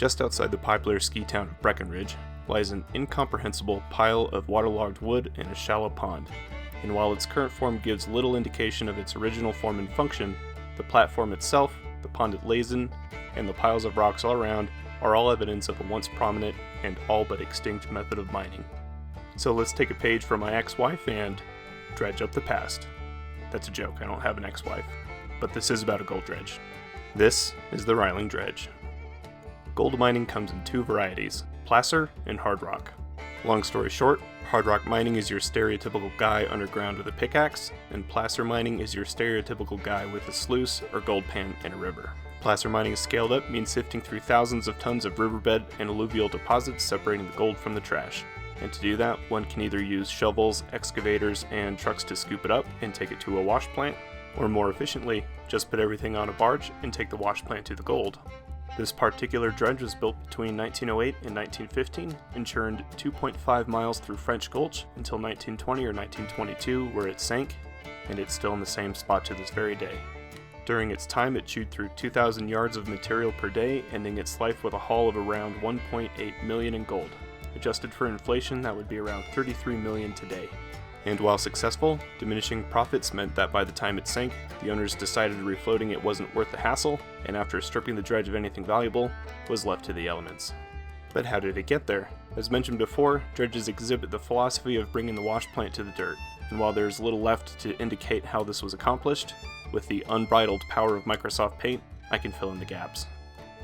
Just outside the popular ski town of Breckenridge lies an incomprehensible pile of waterlogged wood in a shallow pond, and while its current form gives little indication of its original form and function, the platform itself, the pond it lays in, and the piles of rocks all around are all evidence of a once prominent and all but extinct method of mining. So let's take a page from my ex-wife and dredge up the past. That's a joke, I don't have an ex-wife, but this is about a gold dredge. This is the Reiling Dredge. Gold mining comes in two varieties, placer and hard rock. Long story short, hard rock mining is your stereotypical guy underground with a pickaxe, and placer mining is your stereotypical guy with a sluice or gold pan in a river. Placer mining scaled up means sifting through thousands of tons of riverbed and alluvial deposits separating the gold from the trash. And to do that, one can either use shovels, excavators, and trucks to scoop it up and take it to a wash plant, or more efficiently, just put everything on a barge and take the wash plant to the gold. This particular dredge was built between 1908 and 1915 and churned 2.5 miles through French Gulch until 1920 or 1922, where it sank, and it's still in the same spot to this very day. During its time, it chewed through 2,000 yards of material per day, ending its life with a haul of around 1.8 million in gold. Adjusted for inflation, that would be around 33 million today. And while successful, diminishing profits meant that by the time it sank, the owners decided refloating it wasn't worth the hassle, and after stripping the dredge of anything valuable, was left to the elements. But how did it get there? As mentioned before, dredges exhibit the philosophy of bringing the wash plant to the dirt, and while there's little left to indicate how this was accomplished, with the unbridled power of Microsoft Paint, I can fill in the gaps.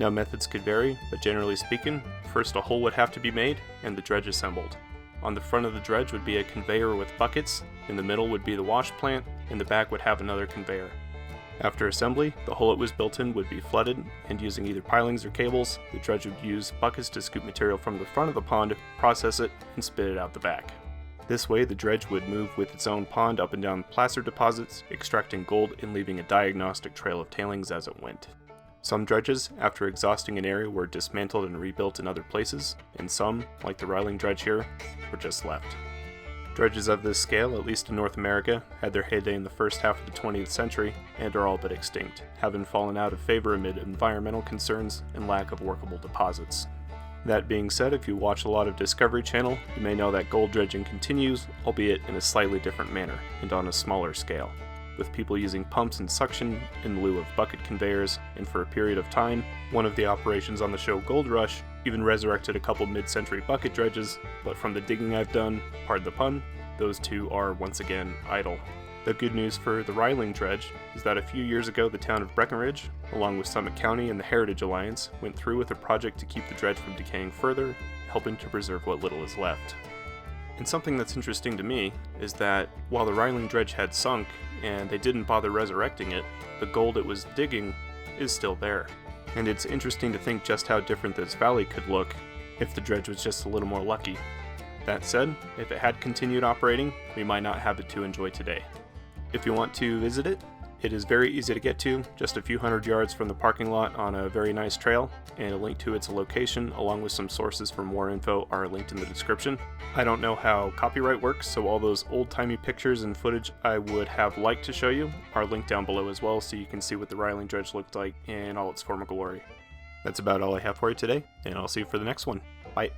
Now methods could vary, but generally speaking, first a hole would have to be made, and the dredge assembled. On the front of the dredge would be a conveyor with buckets, in the middle would be the wash plant, and the back would have another conveyor. After assembly, the hole it was built in would be flooded, and using either pilings or cables, the dredge would use buckets to scoop material from the front of the pond, process it, and spit it out the back. This way, the dredge would move with its own pond up and down placer deposits, extracting gold and leaving a diagnostic trail of tailings as it went. Some dredges, after exhausting an area, were dismantled and rebuilt in other places, and some, like the Reiling Dredge here, were just left. Dredges of this scale, at least in North America, had their heyday in the first half of the 20th century and are all but extinct, having fallen out of favor amid environmental concerns and lack of workable deposits. That being said, if you watch a lot of Discovery Channel, you may know that gold dredging continues, albeit in a slightly different manner and on a smaller scale, with people using pumps and suction in lieu of bucket conveyors, and for a period of time, one of the operations on the show Gold Rush even resurrected a couple mid-century bucket dredges, but from the digging I've done, pardon the pun, those two are once again idle. The good news for the Reiling Dredge is that a few years ago the town of Breckenridge, along with Summit County and the Heritage Alliance, went through with a project to keep the dredge from decaying further, helping to preserve what little is left. And something that's interesting to me is that while the Reiling Dredge had sunk and they didn't bother resurrecting it, the gold it was digging is still there. And it's interesting to think just how different this valley could look if the dredge was just a little more lucky. That said, if it had continued operating, we might not have it to enjoy today. If you want to visit it, it is very easy to get to, just a few hundred yards from the parking lot on a very nice trail, and a link to its location along with some sources for more info are linked in the description. I don't know how copyright works, so all those old-timey pictures and footage I would have liked to show you are linked down below as well, so you can see what the Reiling Dredge looked like in all its former glory. That's about all I have for you today, and I'll see you for the next one. Bye.